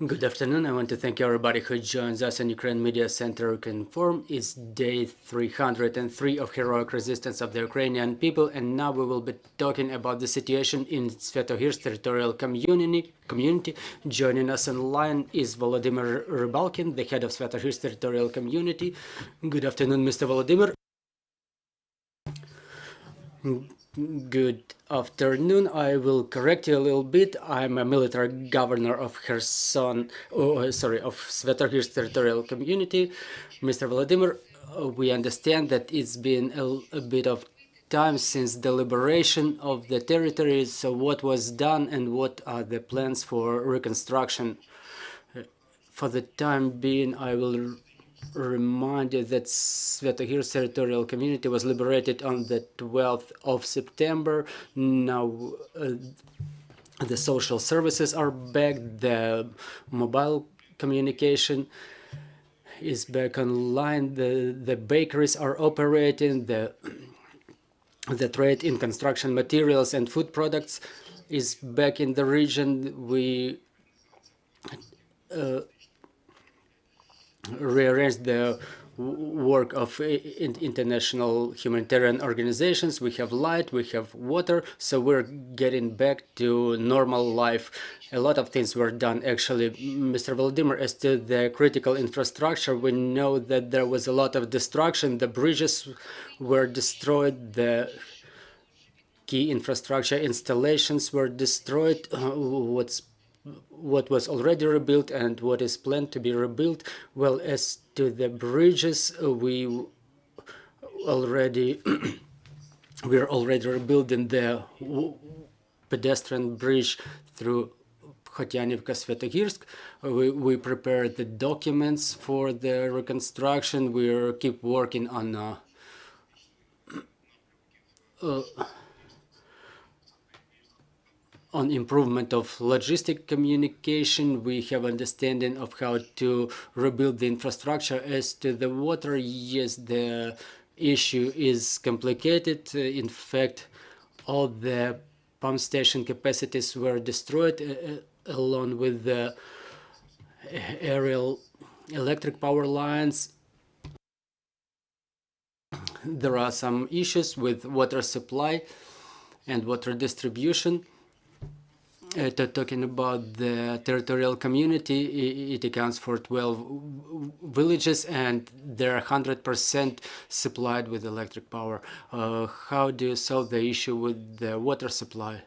Good afternoon. I want to thank everybody who joins us on Ukraine Media Center Ukrinform. It's day 303 of heroic resistance of the Ukrainian people, and now we will be talking about the situation in Sviatohirsk Territorial Community. Joining us online is Volodymyr Rybalkin, the head of Sviatohirsk Territorial Community. Good afternoon, Mr. Volodymyr. Good afternoon. I will correct you a little bit. I'm a military governor of Kherson, of Sviatohirsk Territorial Community. Mr. Volodymyr, we understand that it's been a bit of time since the liberation of the territory. So what was done and what are the plans for reconstruction? For the time being, I will remind you that Sviatohirsk Territorial Community was liberated on the 12th of September. Now the social services are back, the mobile communication is back online, the bakeries are operating, the trade in construction materials and food products is back in the region. We rearrange the work of international humanitarian organizations. We have light, we have water, so we're getting back to normal life. A lot of things were done, actually. Mr. Volodymyr, as to the critical infrastructure, we know that there was a lot of destruction. The bridges were destroyed, the key infrastructure installations were destroyed. What was already rebuilt and what is planned to be rebuilt. Well, as to the bridges, we're already rebuilding the pedestrian bridge through Khotyanyivka-Sviatohirsk. We prepared the documents for the reconstruction. We keep working on improvement of logistic communication. We have understanding of how to rebuild the infrastructure. As to the water, yes, the issue is complicated. In fact, all the pump station capacities were destroyed, along with the aerial electric power lines. There are some issues with water supply and water distribution. Talking about the territorial community, it accounts for 12 villages and they're 100% supplied with electric power. How do you solve the issue with the water supply?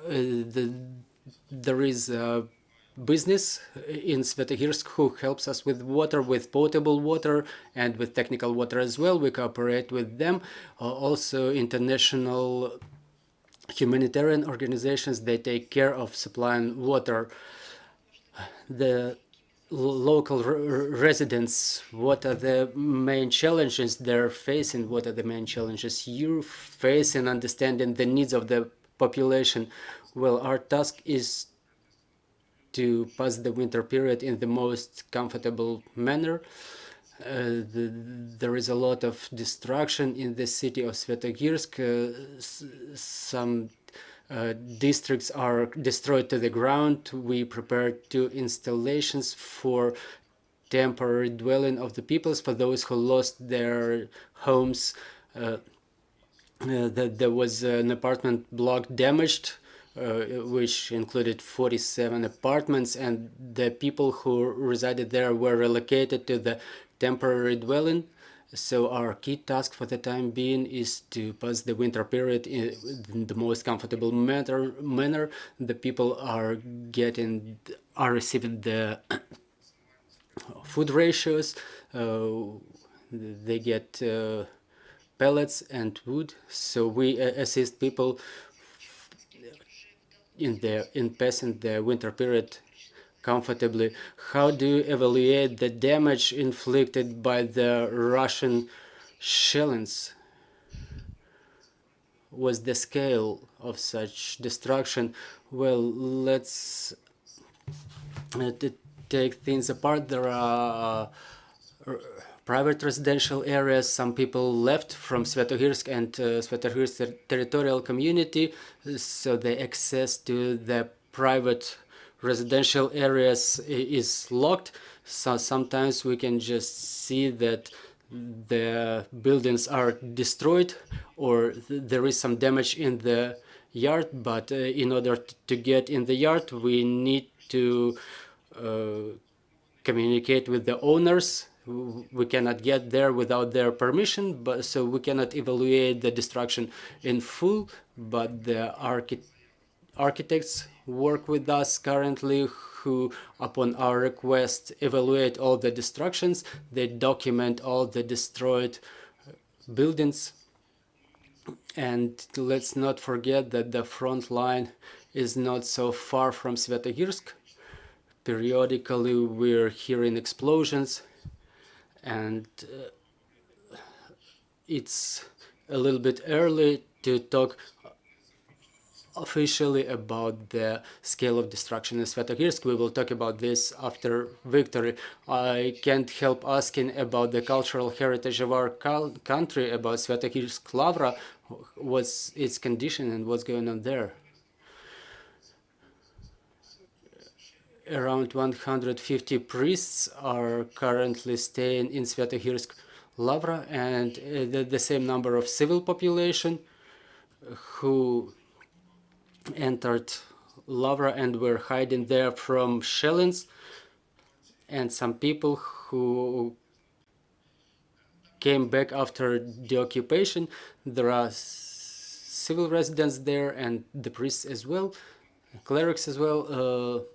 There is a business in Sviatohirsk who helps us with water, with potable water and with technical water as well. We cooperate with them. Also international humanitarian organizations, they take care of supplying water. The local residents, what are the main challenges they're facing? What are the main challenges you face in understanding the needs of the population? Well, our task is to pass the winter period in the most comfortable manner. There is a lot of destruction in the city of Sviatohirsk. Some districts are destroyed to the ground. We prepared 2 installations for temporary dwelling of the peoples, for those who lost their homes. There was an apartment block damaged, which included 47 apartments, and the people who resided there were relocated to the temporary dwelling. So our key task for the time being is to pass the winter period in the most comfortable manner. The people are receiving the food ratios. They get pellets and wood. So we assist people in passing the winter period comfortably. How do you evaluate the damage inflicted by the Russian shellings? Was the scale of such destruction? Well, let's take things apart. There are private residential areas. Some people left from Sviatohirsk and Sviatohirsk Territorial Community, so they access to the private residential areas is locked. So sometimes we can just see that the buildings are destroyed or there is some damage in the yard, but in order to get in the yard we need to communicate with the owners. We cannot get there without their permission, but so we cannot evaluate the destruction in full, but the architects work with us currently, who upon our request evaluate all the destructions. They document all the destroyed buildings. And let's not forget that the front line is not so far from Sviatohirsk. Periodically we're hearing explosions, and it's a little bit early to talk officially about the scale of destruction in Sviatohirsk. We will talk about this after victory. I can't help asking about the cultural heritage of our country, about Sviatohirsk Lavra. What's its condition and what's going on there? Around 150 priests are currently staying in Sviatohirsk Lavra, and the same number of civil population who entered Lavra and were hiding there from shellings, and some people who came back after the occupation. There are civil residents there and the priests as well, clerics as well.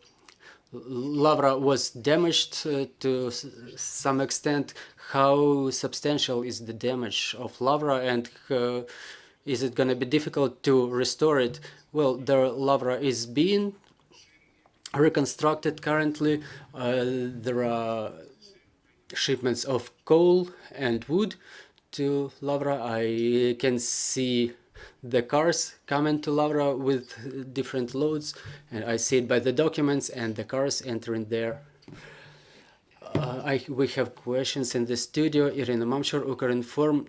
Lavra was damaged to some extent. How substantial is the damage of Lavra, and is it going to be difficult to restore it? Well, the Lavra is being reconstructed currently. There are shipments of coal and wood to Lavra. I can see the cars coming to Lavra with different loads, and I see it by the documents and the cars entering there. We have questions in the studio. Irina Mamchur, Ukrinform.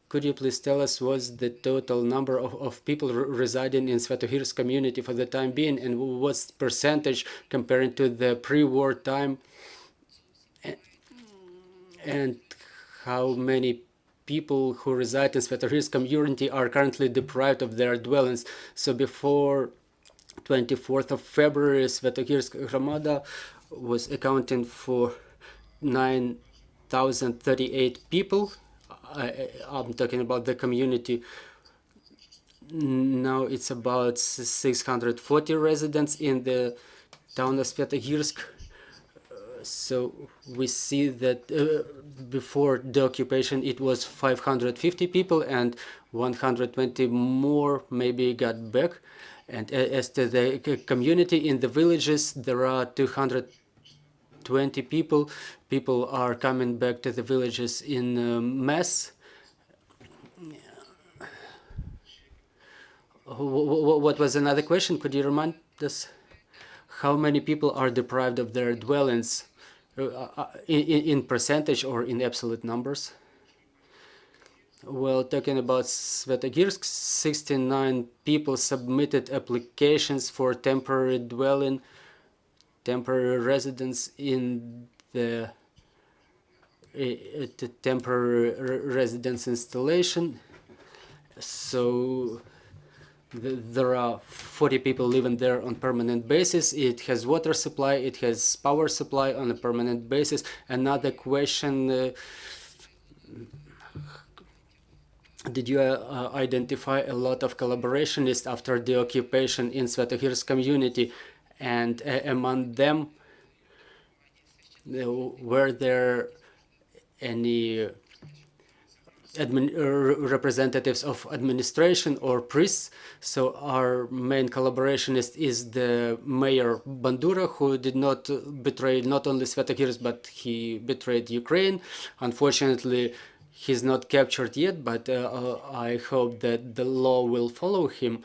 Could you please tell us what's the total number of people residing in Sviatohirsk community for the time being, and what's the percentage comparing to the pre-war time, and how many people who reside in Sviatohirsk community are currently deprived of their dwellings? So before 24th of February, Sviatohirsk Gramada was accounting for 9,038 people. I'm talking about the community. Now it's about 640 residents in the town of Sviatohirsk. So we see that before the occupation it was 550 people, and 120 more maybe got back. And as to the community in the villages, there are 220 people. People are coming back to the villages in mass. What was another question? Could you remind us? How many people are deprived of their dwellings in percentage or in absolute numbers? Well, talking about Sviatohirsk, 69 people submitted applications for temporary dwelling, temporary residence in the temporary residence installation. So there are 40 people living there on permanent basis. It has water supply, it has power supply on a permanent basis. Another question, did you identify a lot of collaborationists after the occupation in Sviatohirsk community? And among them, were there any representatives of administration or priests? So our main collaborationist is the mayor Bandura, who did not betray not only Sviatohirsk, but he betrayed Ukraine. Unfortunately, he's not captured yet, but I hope that the law will follow him.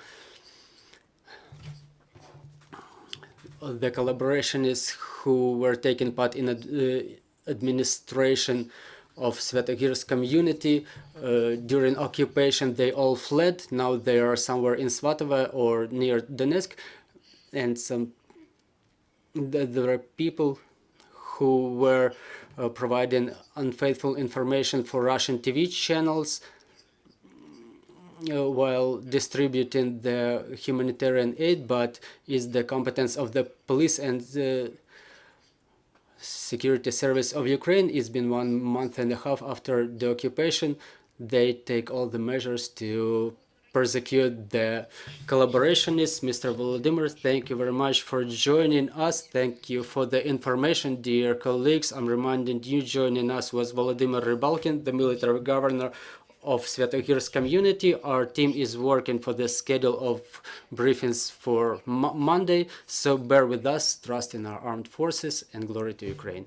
The collaborationists who were taking part in administration of Sviatohirsk community during occupation, they all fled. Now they are somewhere in Svatova or near Donetsk, and some there are people who were providing unfaithful information for Russian TV channels while distributing the humanitarian aid, but is the competence of the police and the security service of Ukraine. It's been 1.5 months after the occupation. They take all the measures to persecute the collaborationists. Mr. Volodymyr, thank you very much for joining us. Thank you for the information, dear colleagues. I'm reminding you, joining us was Volodymyr Rybalkin, the military governor of Sviatohirsk community. Our team is working for the schedule of briefings for Monday, so bear with us, trust in our armed forces, and glory to Ukraine.